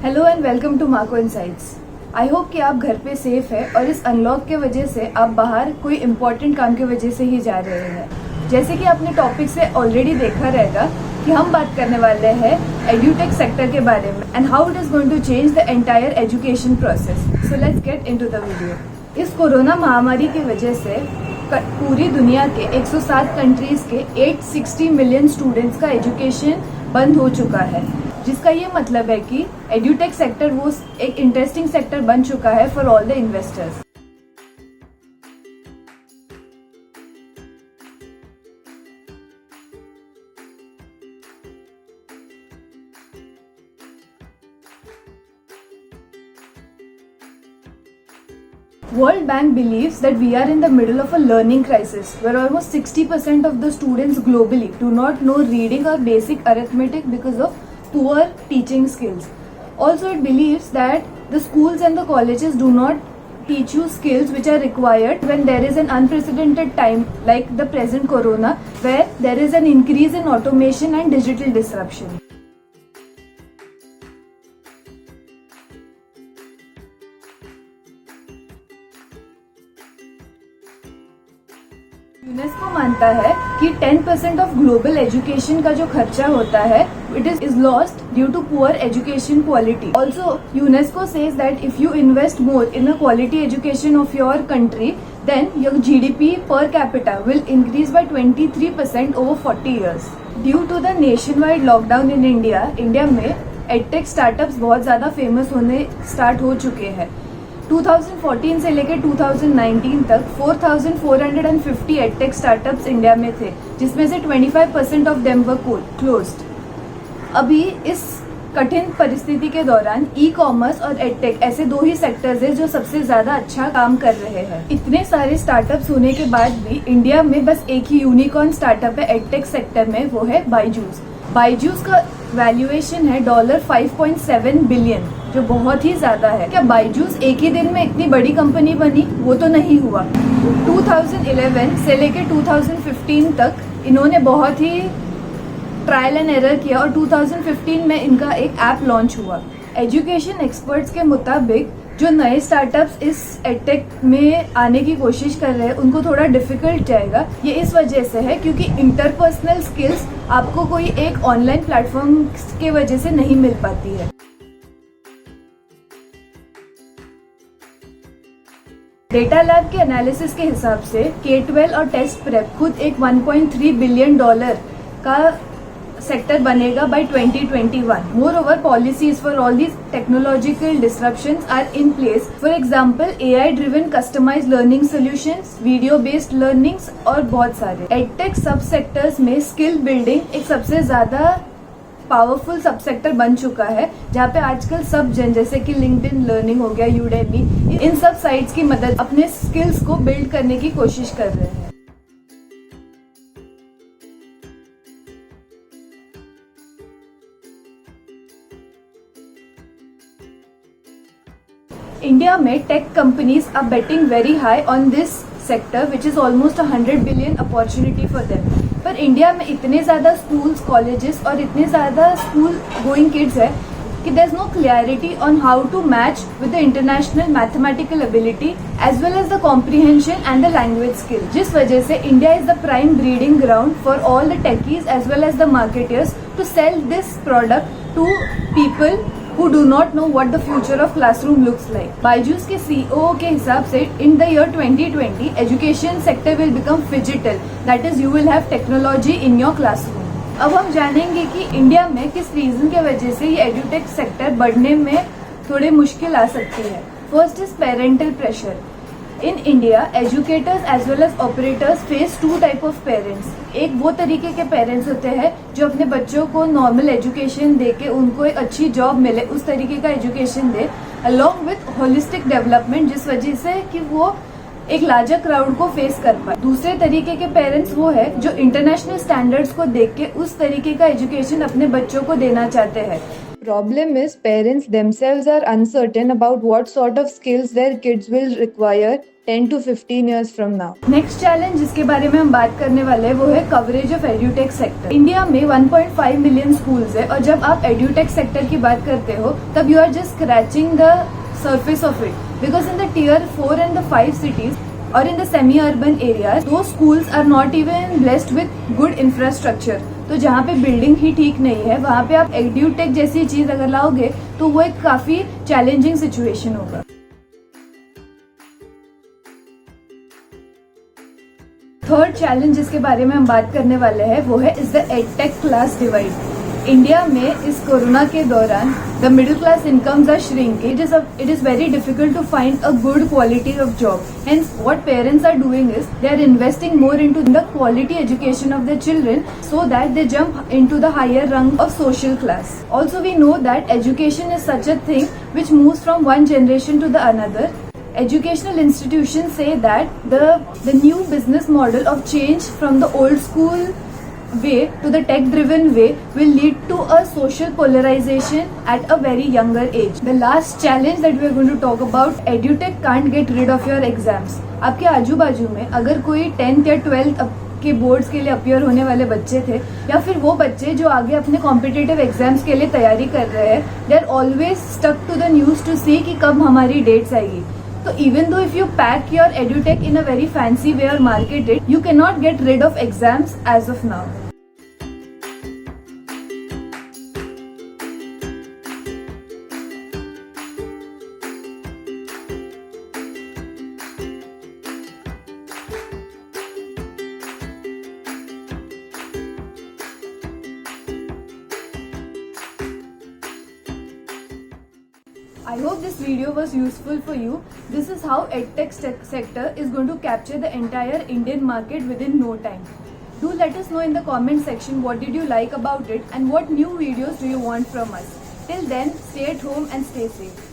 Hello and welcome to Marco insights. I hope कि आप घर पे सेफ है और इस अनलॉक के वजह से आप बाहर कोई इम्पोर्टेंट काम की वजह से ही जा रहे हैं। जैसे कि आपने टॉपिक से ऑलरेडी देखा रहेगा कि हम बात करने वाले हैं एड्यूटेक सेक्टर के बारे में and how it is going to change the entire education process. So let's get into the video. इस कोरोना महामारी की वजह से पूरी दुनिया के 107 कंट्रीज के 860 मिलियन स्टूडेंट्स का एजुकेशन बंद हो चुका है, जिसका ये मतलब है कि एड्यूटेक सेक्टर वो एक इंटरेस्टिंग सेक्टर बन चुका है for all the investors. World Bank believes that we are in the middle of a learning crisis where almost 60% of the students globally do not know reading or basic arithmetic because of poor teaching skills. Also, it believes that the schools and the colleges do not teach you skills which are required when there is an unprecedented time like the present corona, where there is an increase in automation and digital disruption. UNESCO मानता है कि 10% of global education का जो खर्चा होता है it is lost due to poor education quality. Also UNESCO says that if you invest more in a quality education of your country then your GDP per capita will increase by 23% over 40 years। Due to the nation wide lockdown in India में edtech startups बहुत ज्यादा famous होने start हो चुके हैं। 2014 से लेकर 2019 तक 4,450 एडटेक स्टार्टअप्स इंडिया में थे, जिसमें से 25% ऑफ देम वर क्लोज्ड। अभी इस कठिन परिस्थिति के दौरान ई कॉमर्स और एडटेक ऐसे दो ही सेक्टर्स हैं जो सबसे ज्यादा अच्छा काम कर रहे हैं। इतने सारे स्टार्टअप्स होने के बाद भी इंडिया में बस एक ही यूनिकॉर्न स्टार्टअप है एडटेक सेक्टर में, वो है बायजूस। बायजूस का वैल्यूएशन है $5.7 बिलियन, जो बहुत ही ज्यादा है। क्या बायजूस एक ही दिन में इतनी बड़ी कंपनी बनी? वो तो नहीं हुआ। 2011 से लेकर 2015 तक इन्होंने बहुत ही ट्रायल एंड एरर किया और 2015 में इनका एक ऐप लॉन्च हुआ। एजुकेशन एक्सपर्ट्स के मुताबिक जो नए स्टार्टअप्स इस एडटेक में आने की कोशिश कर रहे हैं उनको थोड़ा डिफिकल्ट जाएगा। ये इस वजह से है क्योंकि इंटरपर्सनल स्किल्स आपको कोई एक ऑनलाइन प्लेटफॉर्म के वजह से नहीं मिल पाती है। डेटा लैब के एनालिसिस के हिसाब से K-12 और टेस्ट प्रेप खुद एक $1.3 बिलियन का सेक्टर बनेगा bye 2021। Moreover, policies for all these technological disruptions are in place. For example, AI-driven customized learning solutions, video-based learnings और बहुत सारे। एडटेक सब सेक्टर्स में स्किल बिल्डिंग एक सबसे ज्यादा पावरफुल सब सेक्टर बन चुका है, जहाँ पे आजकल सब जैसे कि लिंक्डइन लर्निंग हो गया, यूडेमी, इन सब साइट्स की मदद अपने स्किल्स को बिल्ड करने की कोशिश कर रहे हैं। इंडिया में tech companies are betting very high on this sector which is almost 100 billion opportunity for them. पर इंडिया में इतने ज्यादा स्कूल्स, कॉलेजेस और इतने ज्यादा स्कूल गोइंग किड्स है कि there is no clarity on how to match with the international mathematical ability as well as the comprehension and the language skill, जिस वजह से India is the prime breeding ground for all the techies as well as the marketers to sell this product to people who do not know what the future of classroom looks like. Byju's के CEO के हिसाब से in the year 2020 education sector will become phygital, that is you will have technology in your classroom. अब हम जानेंगे कि India में किस रीजन के वजह से ये एड्यूटेक सेक्टर बढ़ने में थोड़ी मुश्किल आ सकती है। First is parental pressure. In India, educators as well as operators face two type of parents. एक वो तरीके के पेरेंट्स होते हैं जो अपने बच्चों को नॉर्मल एजुकेशन दे के उनको एक अच्छी जॉब मिले, उस तरीके का education they along with holistic development, जिस वजह से कि वो एक लार्जर क्राउड को फेस कर पाए। दूसरे तरीके के पेरेंट्स वो है जो इंटरनेशनल स्टैंडर्ड्स को देख के उस तरीके का एजुकेशन अपने बच्चों को देना चाहते हैं। Problem is parents themselves are uncertain about what sort of skills their kids will require 10 to 15 years from now. Next challenge जिसके बारे में हम बात करने वाले हैं वो है कवरेज ऑफ एड्यूटेक सेक्टर. इंडिया में 1.5 मिलियन स्कूल्स है और जब आप एड्यूटेक सेक्टर की बात करते हो तब you are just scratching the surface of it, because in the tier 4 and the 5 cities or in the semi-urban areas, those schools are not even blessed with good infrastructure. तो जहाँ पे बिल्डिंग ही ठीक नहीं है वहाँ पे आप एड्यूटेक जैसी चीज अगर लाओगे तो वो एक काफी चैलेंजिंग सिचुएशन होगा. थर्ड चैलेंज जिसके बारे में हम बात करने वाले हैं वो है is the edtech class divide. India में इस कोरोना के दौरान the middle class incomes are shrinking. It is very difficult to find a good quality of job. Hence, what parents are doing is they are investing more into the quality education of their children so that they jump into the higher rung of social class. Also, we know that education is such a thing which moves from one generation to the another. Educational institutions say that the new business model of change from the old school way to the tech driven way will lead to a social polarization at a very younger age. The last challenge that we are going to talk about, edutech can't get rid of your exams. आपके आजू बाजू में अगर कोई 10th या 12th के boards के लिए अपियर होने वाले बच्चे थे या फिर वो बच्चे जो आगे अपने कॉम्पिटिटिव एग्जाम्स के लिए तैयारी कर रहे हैं, they are always stuck to the news to see कि कब हमारी डेट्स आएगी. So even though if you pack your edutech in a very fancy way or market it, you cannot get rid of exams as of now. I hope this video was useful for you. This is how EdTech sector is going to capture the entire Indian market within no time. Do let us know in the comment section what did you like about it and what new videos do you want from us. Till then, stay at home and stay safe.